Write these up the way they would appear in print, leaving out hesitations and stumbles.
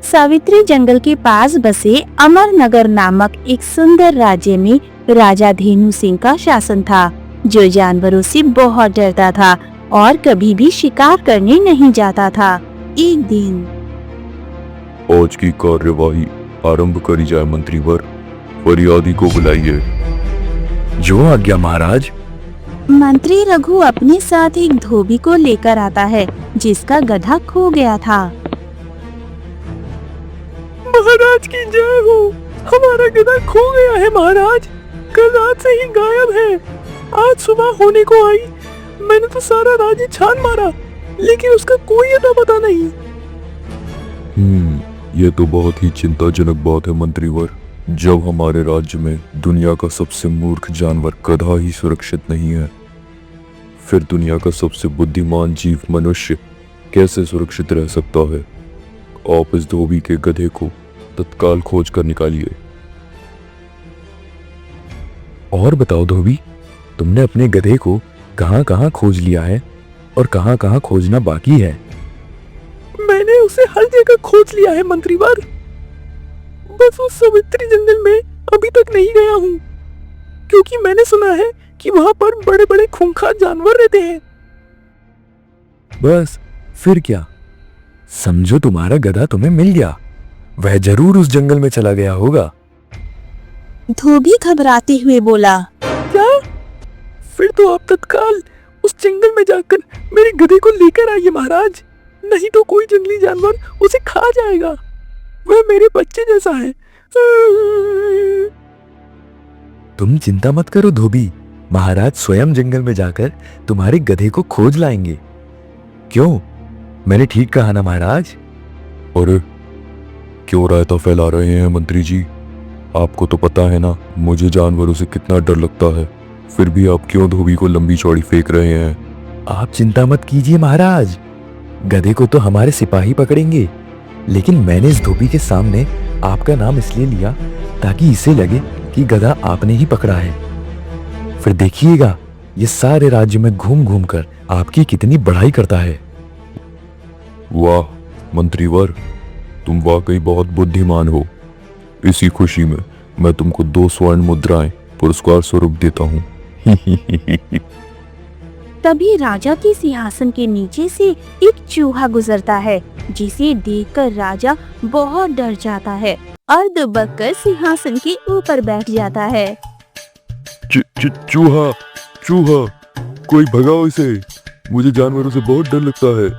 सावित्री जंगल के पास बसे अमरनगर नामक एक सुंदर राज्य में राजा धेनु सिंह का शासन था, जो जानवरों से बहुत डरता था और कभी भी शिकार करने नहीं जाता था। एक दिन आज की कार्यवाही आरंभ करी जाए मंत्रीवर, फरियादी को बुलाइए। जो आज्ञा महाराज। मंत्री रघु अपने साथ एक धोबी को लेकर आता है, जिसका गधा खो गया था। महाराज की जय हो, हमारा गधा खो गया है महाराज, कल रात से ही गायब है। आज सुबह होने को आई, मैंने तो सारा राज्य छान मारा, लेकिन उसका कोई अता पता नहीं। ये तो बहुत ही चिंताजनक बात है मंत्रीवर। जब हमारे राज्य में दुनिया का सबसे मूर्ख जानवर गधा ही सुरक्षित नहीं है, फिर दुनिया का सबसे बुद्धिमान जीव मनुष्य कैसे सुरक्षित रह सकता है? आप इस धोबी के गधे को तत्काल खोज कर निकालिए। और बताओ धोबी, तुमने अपने गधे को कहां कहां खोज लिया है और कहां कहां खोजना बाकी है? मैंने उसे हर जगह खोज लिया है मंत्रीवर, बस उस सावित्री जंगल में अभी तक नहीं गया हूँ, क्योंकि मैंने सुना है कि वहां पर बड़े बड़े खूंखार जानवर रहते हैं। बस फिर क्या, समझो तुम्हारा गधा तुम्हें मिल गया, वह जरूर उस जंगल में चला गया होगा। धोबी घबराते हुए बोला, क्या? फिर तो आप तत्काल उस जंगल में जाकर मेरे गधे को लेकर आइए महाराज, नहीं तो कोई जंगली जानवर उसे खा जाएगा। वह मेरे बच्चे जैसा है। तुम चिंता मत करो धोबी, महाराज स्वयं जंगल में जाकर तुम्हारे गधे को खोज लाएंगे। क्यों, मैंने ठीक कहा ना महाराज? अरे क्यों रायता फैला रहे हैं मंत्री जी? आपको तो पता है ना मुझे जानवरों से कितना डर लगता है, फिर भी आप क्यों धोबी को लंबी चौड़ी फेंक रहे हैं? आप चिंता मत कीजिए महाराज, गधे को तो हमारे सिपाही पकड़ेंगे, लेकिन मैंने इस धोबी के सामने आपका नाम इसलिए लिया ताकि इसे लगे कि गधा आपने ही पकड़ा है। फिर देखिएगा ये सारे राज्य में घूम घूम कर आपकी कितनी बड़ाई करता है। वाह मंत्रीवर, तुम वाकई बहुत बुद्धिमान हो। इसी खुशी में मैं तुमको 2 स्वर्ण मुद्राएं पुरस्कार स्वरूप देता हूँ। तभी राजा के सिंहासन के नीचे से एक चूहा गुजरता है, जिसे देखकर राजा बहुत डर जाता है और दुबक कर सिंहासन के ऊपर बैठ जाता है। चूहा चूहा, कोई भगाओ इसे, मुझे जानवरों से बहुत डर लगता है।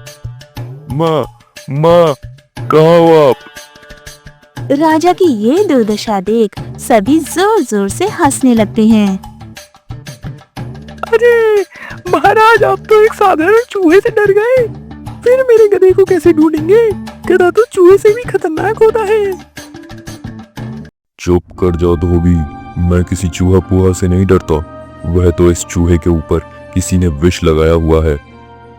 माँ माँ, कहाँ हो आप? राजा की ये दुर्दशा देख सभी जोर जोर से हंसने लगते हैं। अरे महाराज, आप तो एक साधारण चूहे से डर गए, फिर मेरे गधे को कैसे ढूंढेंगे? गधा तो चूहे से भी खतरनाक होता है। चुप कर जाओ धोबी, मैं किसी चूहा पुहा से नहीं डरता। वह तो इस चूहे के ऊपर किसी ने विष लगाया हुआ है,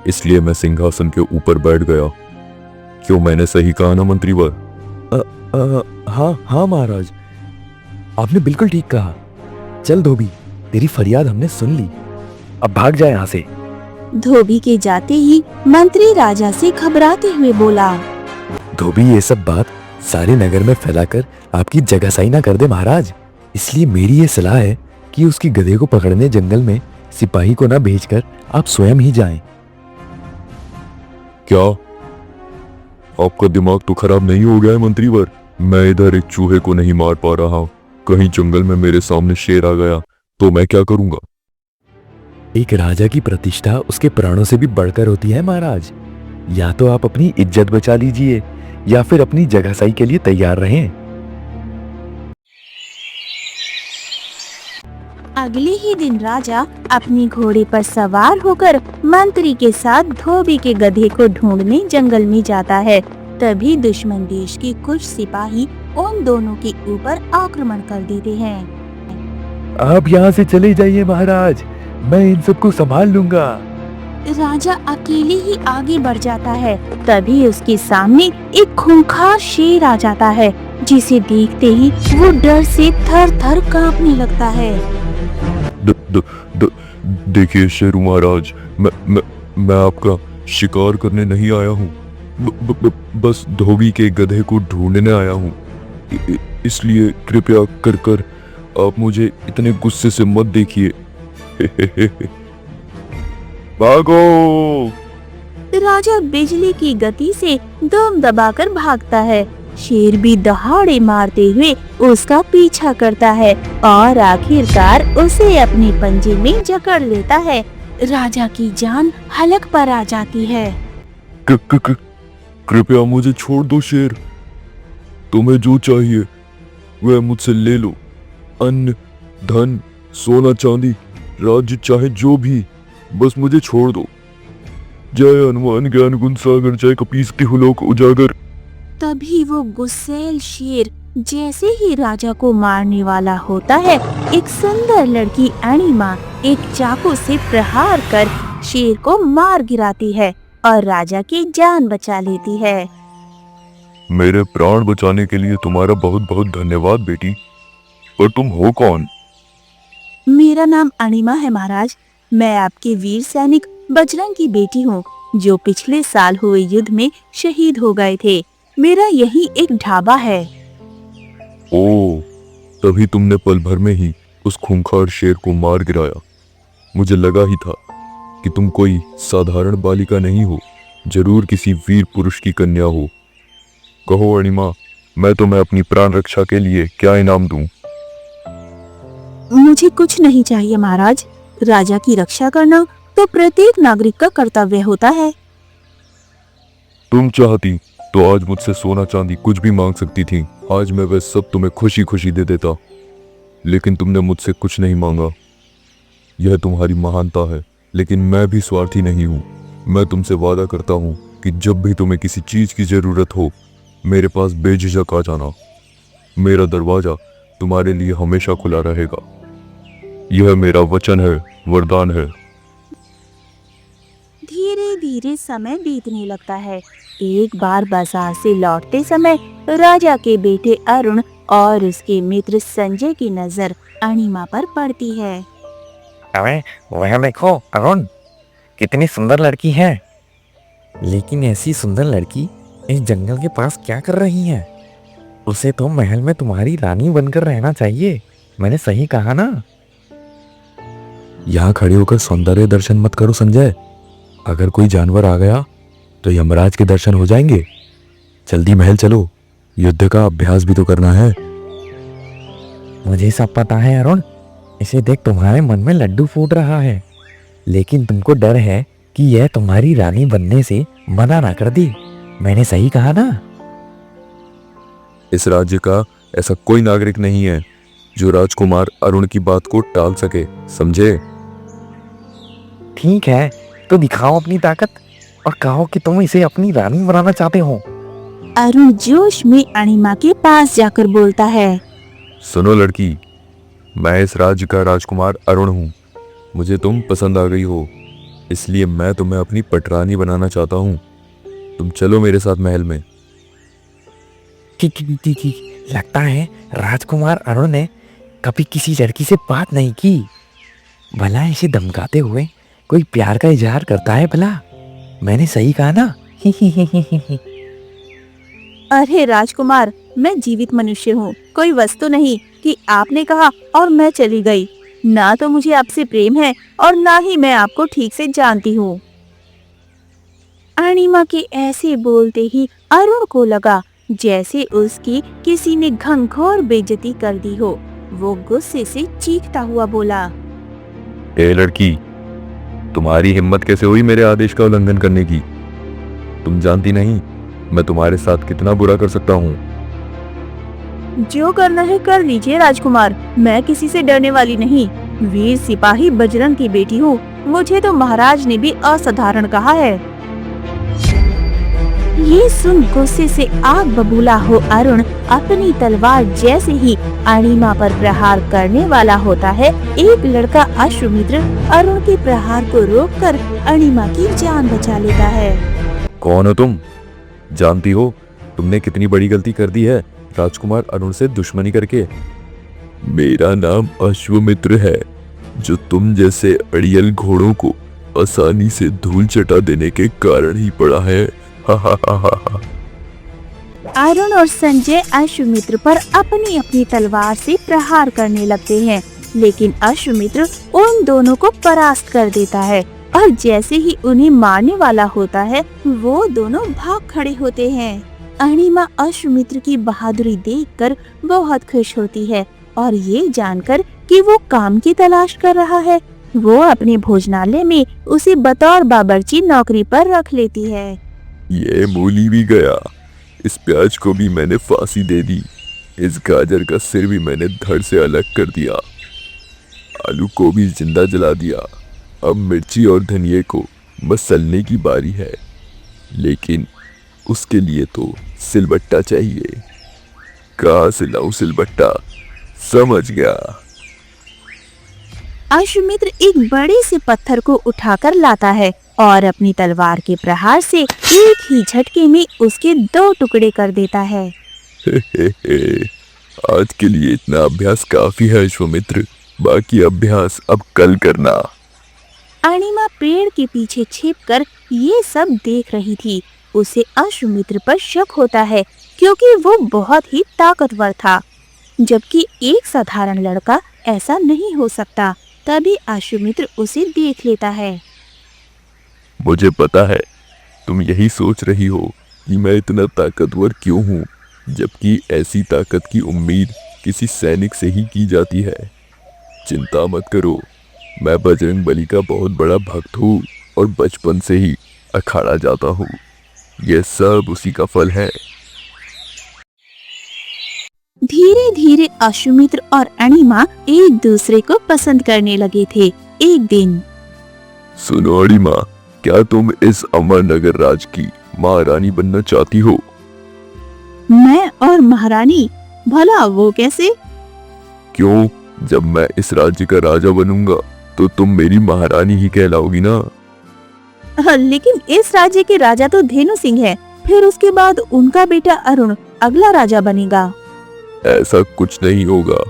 इसलिए मैं सिंहासन के ऊपर बैठ गया। क्यों, मैंने सही कहा ना मंत्रीवर? हाँ महाराज, आपने बिल्कुल ठीक कहा। चल धोबी, तेरी फरियाद हमने सुन ली, अब भाग जाए यहाँ से। धोबी के जाते ही मंत्री राजा से घबराते हुए बोला, धोबी ये सब बात सारे नगर में फैलाकर आपकी जगहसाई ना कर दे महाराज, इसलिए मेरी ये सलाह है कि उसकी गधे को पकड़ने जंगल में सिपाही को ना भेजकर आप स्वयं ही जाएं। क्या आपका दिमाग तो खराब नहीं हो गया है मंत्रीवर? मैं इधर एक चूहे को नहीं मार पा रहा हूँ, कहीं जंगल में मेरे सामने शेर आ गया तो मैं क्या करूंगा? एक राजा की प्रतिष्ठा उसके प्राणों से भी बढ़कर होती है महाराज। या तो आप अपनी इज्जत बचा लीजिए या फिर अपनी जगहसाई के लिए तैयार रहें। अगले ही दिन राजा अपने घोड़े पर सवार होकर मंत्री के साथ धोबी के गधे को ढूंढने जंगल में जाता है। तभी दुश्मन देश के कुछ सिपाही उन दोनों के ऊपर आक्रमण कर देते हैं। आप यहाँ से चले जाइए महाराज, मैं इन सबको संभाल लूंगा। राजा अकेले ही आगे बढ़ जाता है। तभी उसके सामने एक खूंखार शेर आ जाता है, जिसे देखते ही वो डर से थर थर कांपने लगता है। देखिए शेरू महाराज, मैं आपका शिकार करने नहीं आया हूँ। बस धोबी के गधे को ढूंढने आया हूँ। इसलिए कृपया कर कर आप मुझे इतने गुस्से से मत देखिए। भागो। राजा बिजली की गति से दम दबाकर भागता है। शेर भी दहाड़े मारते हुए उसका पीछा करता है और आखिरकार उसे अपने पंजे में जकड़ लेता है। राजा की जान हलक पर आ जाती है। कृपया मुझे छोड़ दो शेर। तुम्हें जो चाहिए वह मुझसे ले लो। अन्न, धन, सोना चांदी, राज्य, चाहे जो भी, बस मुझे छोड़ दो। जय हनुमान ज्ञान गुण सागर, जय कपीस तिहु लोक उजागर। तभी वो गुस्सैल शेर जैसे ही राजा को मारने वाला होता है, एक सुंदर लड़की अणिमा एक चाकू से प्रहार कर शेर को मार गिराती है और राजा की जान बचा लेती है। मेरे प्राण बचाने के लिए तुम्हारा बहुत बहुत धन्यवाद बेटी। पर तुम हो कौन? मेरा नाम अणिमा है महाराज। मैं आपके वीर सैनिक बजरंग की बेटी हूँ, जो पिछले साल हुए युद्ध में शहीद हो गए थे। मेरा यही एक ढाबा है। ओ, तभी तुमने पल भर में ही उस खूंखार शेर को मार गिराया। मुझे लगा ही था कि तुम कोई साधारण बालिका नहीं हो, जरूर किसी वीर पुरुष की कन्या हो। कहो अणिमा, मैं तुम्हें अपनी प्राण रक्षा के लिए क्या इनाम दूं? मुझे कुछ नहीं चाहिए महाराज। राजा की रक्षा करना तो प्रत्येक नागरिक का कर्तव्य होता है। तुम चाहती तो आज मुझसे सोना चांदी कुछ भी मांग सकती थी। आज मैं वह सब तुम्हें खुशी खुशी दे देता, लेकिन तुमने मुझसे कुछ नहीं मांगा। यह तुम्हारी महानता है, लेकिन मैं भी स्वार्थी नहीं हूँ। मैं तुमसे वादा करता हूँ कि जब भी तुम्हें किसी चीज की जरूरत हो, मेरे पास बेझिझक आ जाना। मेरा दरवाजा तुम्हारे लिए हमेशा खुला रहेगा। यह मेरा वचन है, वरदान है। धीरे धीरे समय बीतने लगता है। एक बार बाजार से लौटते समय राजा के बेटे अरुण और उसके मित्र संजय की नजर अणिमा पर पड़ती है। अरे वह देखो अरुण, कितनी सुंदर लड़की है। लेकिन ऐसी सुंदर लड़की इस जंगल के पास क्या कर रही है? उसे तो महल में तुम्हारी रानी बनकर रहना चाहिए। मैंने सही कहा ना? यहाँ खड़े होकर सौंदर्य दर्शन मत करो संजय। अगर कोई जानवर आ गया तो यमराज के दर्शन हो जाएंगे। जल्दी महल चलो, युद्ध का अभ्यास भी तो करना है। मुझे सब पता है अरुण। इसे देख तुम्हारे मन में लड्डू फूट रहा है, लेकिन तुमको डर है कि यह तुम्हारी रानी बनने से मना ना कर दी। मैंने सही कहा ना? इस राज्य का ऐसा कोई नागरिक नहीं है जो राजकुमार अरुण की बात को टाल सके, समझे? ठीक है, तो दिखाओ अपनी ताकत और कहो कि तुम इसे अपनी रानी बनाना चाहते हो। अरुण जोश में अणिमा के पास जाकर बोलता है। सुनो लड़की, मैं इस राज्य का राजकुमार अरुण हूँ। मुझे तुम पसंद आ गई हो, इसलिए मैं तुम्हें अपनी पटरानी बनाना चाहता हूँ। तुम चलो मेरे साथ महल में। ठीक। लगता है राजकुमार अरुण ने कभी किसी लड़की से बात नहीं की। भला इसे धमकाते हुए कोई प्यार का इजहार करता है भला? मैंने सही कहा ना? अरे राजकुमार, मैं जीवित मनुष्य हूँ, कोई वस्तु नहीं कि आपने कहा और मैं चली गई। ना तो मुझे आपसे प्रेम है और ना ही मैं आपको ठीक से जानती हूँ। अणिमा के ऐसे बोलते ही अरुण को लगा जैसे उसकी किसी ने घंघोर बेइज्जती कर दी हो। वो गुस्से से चीखता हुआ बोला। ए लड़की, तुम्हारी हिम्मत कैसे हुई मेरे आदेश का उल्लंघन करने की? तुम जानती नहीं मैं तुम्हारे साथ कितना बुरा कर सकता हूँ। जो करना है कर लीजिए राजकुमार, मैं किसी से डरने वाली नहीं। वीर सिपाही बजरंग की बेटी हूँ। मुझे तो महाराज ने भी असाधारण कहा है। ये सुन गुस्से से आग बबूला हो अरुण अपनी तलवार जैसे ही अणिमा पर प्रहार करने वाला होता है, एक लड़का अश्वमित्र अरुण के प्रहार को रोककर अणिमा की जान बचा लेता है। कौन हो तुम? जानती हो तुमने कितनी बड़ी गलती कर दी है राजकुमार अरुण से दुश्मनी करके? मेरा नाम अश्वमित्र है, जो तुम जैसे अड़ियल घोड़ों को आसानी से धूल चटा देने के कारण ही पड़ा है। अरुण और संजय अश्वमित्र पर अपनी अपनी तलवार से प्रहार करने लगते हैं, लेकिन अश्वमित्र उन दोनों को परास्त कर देता है और जैसे ही उन्हें मारने वाला होता है वो दोनों भाग खड़े होते हैं। अणिमा अश्वमित्र की बहादुरी देखकर बहुत खुश होती है और ये जानकर कि वो काम की तलाश कर रहा है, वो अपने भोजनालय में उसे बतौर बावर्ची नौकरी पर रख लेती है। ये मूली भी गया, इस प्याज को भी मैंने फांसी दे दी, इस गाजर का सिर भी मैंने धड़ से अलग कर दिया, आलू को भी जिंदा जला दिया। अब मिर्ची और धनिये को मसलने की बारी है, लेकिन उसके लिए तो सिलबट्टा चाहिए। कहाँ से लाऊं सिलबट्टा? समझ गया। अश्वमित्र एक बड़े से पत्थर को उठाकर लाता है और अपनी तलवार के प्रहार से एक ही झटके में उसके 2 टुकड़े कर देता है। आज के लिए इतना अभ्यास काफी है अश्वमित्र, बाकी अभ्यास अब कल करना। अणिमा पेड़ के पीछे छिपकर ये सब देख रही थी। उसे अश्वमित्र पर शक होता है क्योंकि वो बहुत ही ताकतवर था, जबकि एक साधारण लड़का ऐसा नहीं हो सकता। तभी अश्वमित्र उसे देख लेता है। मुझे पता है तुम यही सोच रही हो कि मैं इतना ताकतवर क्यों हूँ, जबकि ऐसी ताकत की उम्मीद किसी सैनिक से ही की जाती है। चिंता मत करो, मैं बजरंग बली का बहुत बड़ा भक्त हूँ और बचपन से ही अखाड़ा जाता हूँ। यह सब उसी का फल है। धीरे धीरे अश्वमित्र और अणिमा एक दूसरे को पसंद करने लगे थे। एक दिन, सुनो अणिमा, क्या तुम इस अमरनगर राज की महारानी बनना चाहती हो? मैं और महारानी? भला वो कैसे? क्यों, जब मैं इस राज्य का राजा बनूंगा तो तुम मेरी महारानी ही कहलाओगी ना। लेकिन इस राज्य के राजा तो धेनु सिंह है, फिर उसके बाद उनका बेटा अरुण अगला राजा बनेगा। ऐसा कुछ नहीं होगा,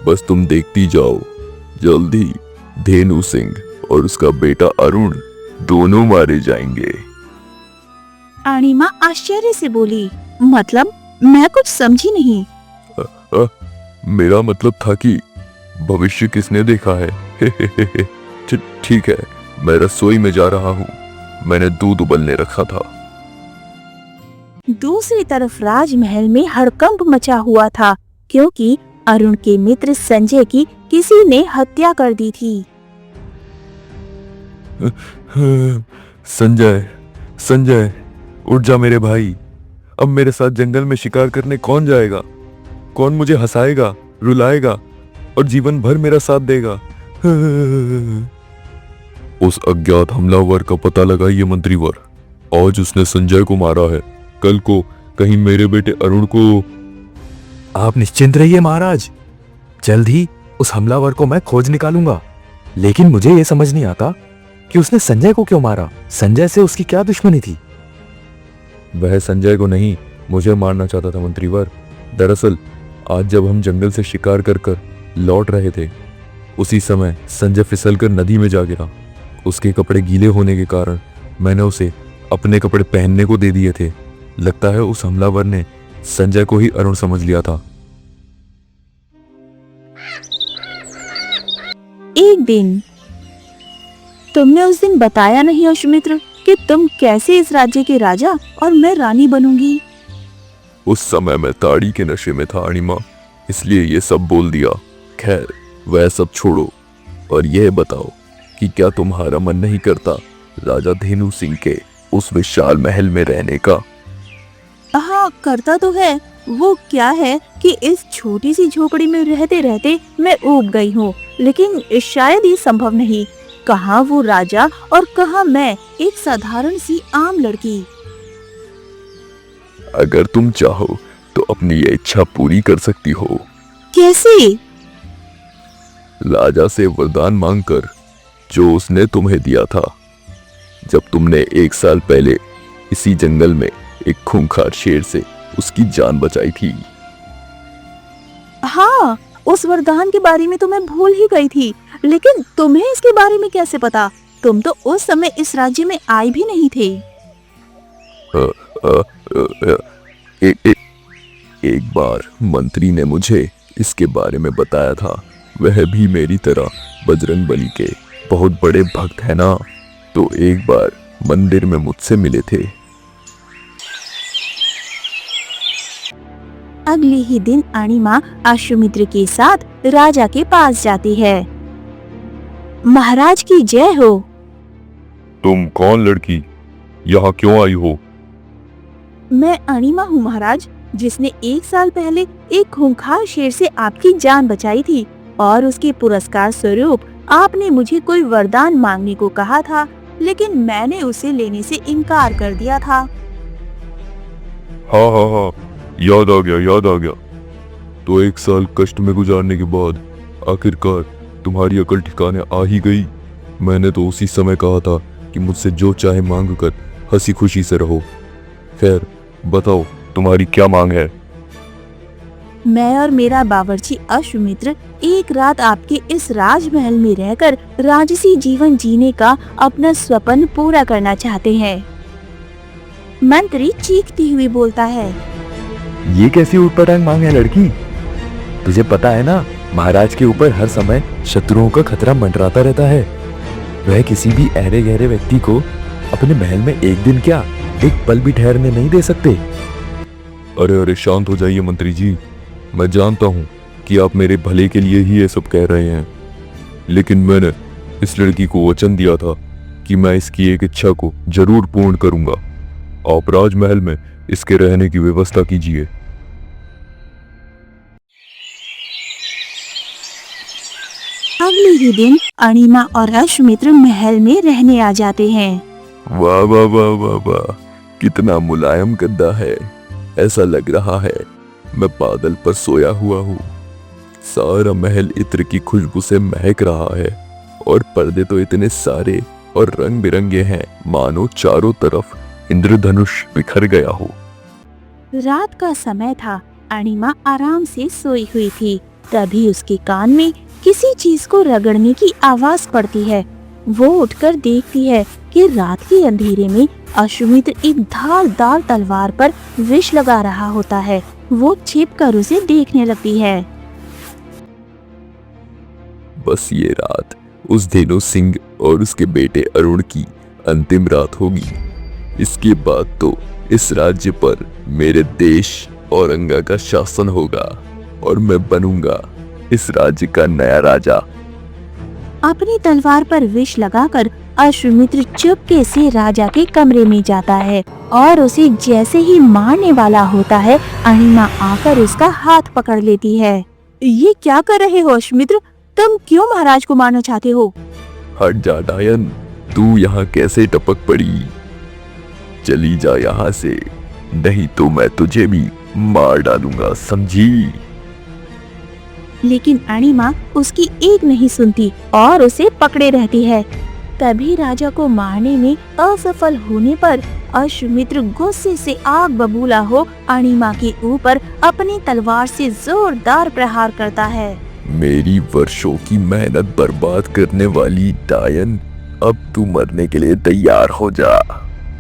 बस तुम देखती जाओ, जल्दी धेनु सिंह और उसका बेटा अरुण दोनों मारे जाएंगे। अणिमा आश्चर्य से बोली, मतलब? मैं कुछ समझी नहीं। मेरा मतलब था कि भविष्य किसने देखा है? ठीक है, मैं रसोई में जा रहा हूँ, मैंने दूध उबलने रखा था। दूसरी तरफ राजमहल में हड़कंप मचा हुआ था क्योंकि अरुण के मित्र संजय की किसी ने हत्या कर दी थी। संजय, संजय, उठ जा मेरे भाई। अब मेरे साथ जंगल में शिकार करने कौन जाएगा? कौन मुझे हंसाएगा, रुलाएगा और जीवन भर मेरा साथ देगा? उस अज्ञात हमलावर का पता लगाइए मंत्रीवर। आज उसने संजय को मारा है, कल को कहीं मेरे बेटे अरुण को। आप निश्चिंत रहिए महाराज, जल्द ही उस हमलावर को मैं खोज निकालूंगा। लेकिन मुझे ये समझ नहीं आता कि उसने संजय को क्यों मारा। संजय से उसकी क्या दुश्मनी थी? वह संजय को नहीं, मुझे मारना चाहता था मंत्रीवर। दरअसल आज जब हम जंगल से शिकार कर कर लौट रहे थे, उसी समय संजय फिसलकर नदी में जा गिरा। उसके कपड़े गीले होने के कारण मैंने उसे अपने कपड़े पहनने को दे दिए थे। लगता है उस हमलावर ने संजय को ही अरुण समझ लिया था। एक दिन, तुमने उस दिन बताया नहीं अश्वमित्र कि तुम कैसे इस राज्य के राजा और मैं रानी बनूंगी। उस समय मैं ताड़ी के नशे में था अणिमा, इसलिए ये सब बोल दिया। खैर, वह सब छोड़ो और यह बताओ कि क्या तुम्हारा मन नहीं करता राजा धेनु सिंह के उस विशाल महल में रहने का? हाँ, करता तो है। वो क्या है कि इस छोटी सी झोपड़ी में रहते रहते मैं ऊब गई हूँ, लेकिन शायद ये संभव नहीं। कहाँ वो राजा और कहाँ मैं, एक साधारण सी आम लड़की। अगर तुम चाहो तो अपनी ये इच्छा पूरी कर सकती हो। कैसे? राजा से वरदान मांगकर, जो उसने तुम्हें दिया था जब तुमने 1 साल पहले इसी जंगल में एक खूंखार शेर से उसकी जान बचाई थी। हाँ, उस वरदान के बारे में तो मैं भूल ही गई थी, लेकिन तुम्हें इसके बारे में कैसे पता? तुम तो उस समय इस राज्य में आए भी नहीं थे। अ, अ, अ, ए, ए, एक बार मंत्री ने मुझे इसके बारे में बताया था। वह भी मेरी तरह बजरंगबली के बहुत बड़े भक्त है ना, तो एक बार मंदिर में मुझसे मिले थे। अगले ही दिन अणिमा अश्वमित्र के साथ राजा के पास जाती है। महाराज की जय हो। तुम कौन लड़की, यहाँ क्यों आई हो? मैं अणिमा हूँ महाराज, जिसने 1 साल पहले एक खूंखार शेर से आपकी जान बचाई थी, और उसके पुरस्कार स्वरूप आपने मुझे कोई वरदान मांगने को कहा था, लेकिन मैंने उसे लेने से इनकार कर दिया था। हाँ हाँ हाँ, याद आ गया। तो 1 साल कष्ट में गुजारने के बाद आखिरकार तुम्हारी अकल ठिकाने आ ही गई। मैंने तो उसी समय कहा था कि मुझसे जो चाहे मांग कर हंसी खुशी से रहो। खैर बताओ, तुम्हारी क्या मांग है? मैं और मेरा बावर्ची अश्वमित्र एक रात आपके इस राजमहल में रहकर राजसी जीवन जीने का अपना स्वप्न पूरा करना चाहते हैं। मंत्री चीखती हुई बोलता है। ये कैसी ऊटपटांग मांग है लड़की? तुझे पता है ना, महाराज के ऊपर हर समय शत्रुओं का खतरा मंडराता रहता है। वह किसी भी अहरे गहरे व्यक्ति को अपने महल में एक दिन क्या, एक पल भी ठहरने नहीं दे सकते। अरे शांत हो जाइए मंत्री जी। मैं जानता हूँ कि आप मेरे भले के लिए ही ये सब कह रहे हैं, लेकिन मैंने इस लड़की को वचन दिया था कि मैं इसकी एक इच्छा को जरूर पूर्ण करूंगा। आप राजमहल में इसके रहने की व्यवस्था कीजिए। अगले ही दिन अणिमा और अश्वमित्र महल में रहने आ जाते हैं। वाह वाह वाह वाह वाह, कितना मुलायम गद्दा है। ऐसा लग रहा है मैं बादल पर सोया हुआ हूँ। सारा महल इत्र की खुशबू से महक रहा है, और पर्दे तो इतने सारे और रंग बिरंगे हैं, मानो चारों तरफ इंद्रधनुष बिखर गया हो। रात का समय था। अणिमा आराम से सोई हुई थी। तभी उसके कान में किसी चीज को रगड़ने की आवाज पड़ती है। वो उठकर देखती है कि रात के अंधेरे में अश्वमित्र एक धारदार तलवार पर विष लगा रहा होता है। वो छिपकर उसे देखने लगती है। बस ये रात उस धेनु सिंह और उसके बेटे अरुण की अंतिम रात होगी। इसके बाद तो इस राज्य पर मेरे देश औरंगा का शासन होगा, और मैं बनूंगा इस राज्य का नया राजा। अपनी तलवार पर विष लगाकर अश्वमित्र चुपके से राजा के कमरे में जाता है, और उसे जैसे ही मारने वाला होता है, अणिमा आकर उसका हाथ पकड़ लेती है। ये क्या कर रहे हो अश्वमित्र? तुम क्यों महाराज को मारना चाहते हो? हट जा डायन, तू यहाँ कैसे टपक पड़ी? चली जा यहाँ से, नहीं तो मैं तुझे भी मार डालूंगा, समझी? लेकिन अणिमा उसकी एक नहीं सुनती और उसे पकड़े रहती है। तभी राजा को मारने में असफल होने पर अश्वमित्र गुस्से से आग बबूला हो अणिमा के ऊपर अपनी तलवार से जोरदार प्रहार करता है। मेरी वर्षों की मेहनत बर्बाद करने वाली डायन, अब तू मरने के लिए तैयार हो जा।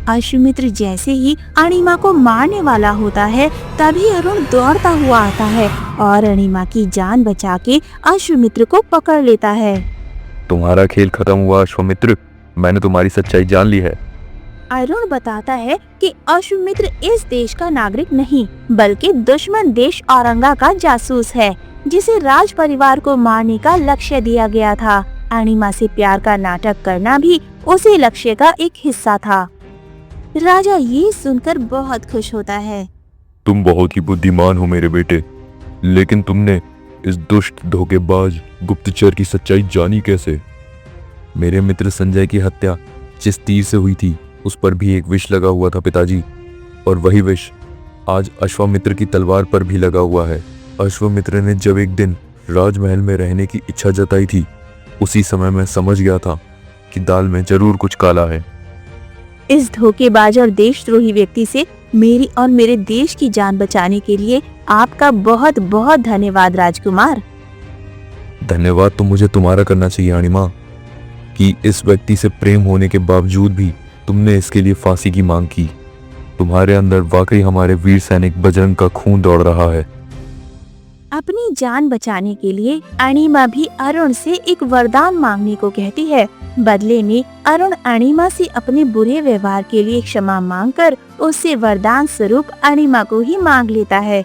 अश्वमित्र जैसे ही अणिमा को मारने वाला होता है, तभी अरुण दौड़ता हुआ आता है और अणिमा की जान बचा के अश्वमित्र को पकड़ लेता है। तुम्हारा खेल खत्म हुआ अश्वमित्र, मैंने तुम्हारी सच्चाई जान ली है। अरुण बताता है कि अश्वमित्र इस देश का नागरिक नहीं, बल्कि दुश्मन देश औरंगा का जासूस है, जिसे राज परिवार को मारने का लक्ष्य दिया गया था। अणिमा से प्यार का नाटक करना भी उसी लक्ष्य का एक हिस्सा था। राजा ये सुनकर बहुत खुश होता है। तुम बहुत ही बुद्धिमान हो मेरे बेटे, लेकिन तुमने इस दुष्ट धोखेबाज गुप्तचर की सच्चाई जानी कैसे? मेरे मित्र संजय की हत्या जिस तीर से हुई थी, उस पर भी एक विष लगा हुआ था पिताजी, और वही विष आज अश्वमित्र की तलवार पर भी लगा हुआ है। अश्वमित्र ने जब एक दिन राजमहल में रहने की इच्छा जताई थी, उसी समय मैं समझ गया था कि दाल में जरूर कुछ काला है। इस धोखेबाज और देशद्रोही व्यक्ति से मेरी और मेरे देश की जान बचाने के लिए आपका बहुत बहुत धन्यवाद राजकुमार। धन्यवाद तो मुझे तुम्हारा करना चाहिए अणिमा, कि इस व्यक्ति से प्रेम होने के बावजूद भी तुमने इसके लिए फांसी की मांग की। तुम्हारे अंदर वाकई हमारे वीर सैनिक बजरंग का खून दौड़ रहा है। अपनी जान बचाने के लिए अणिमा भी अरुण से एक वरदान मांगने को कहती है। बदले में अरुण अणिमा से अपने बुरे व्यवहार के लिए क्षमा मांगकर उससे वरदान स्वरूप अणिमा को ही मांग लेता है।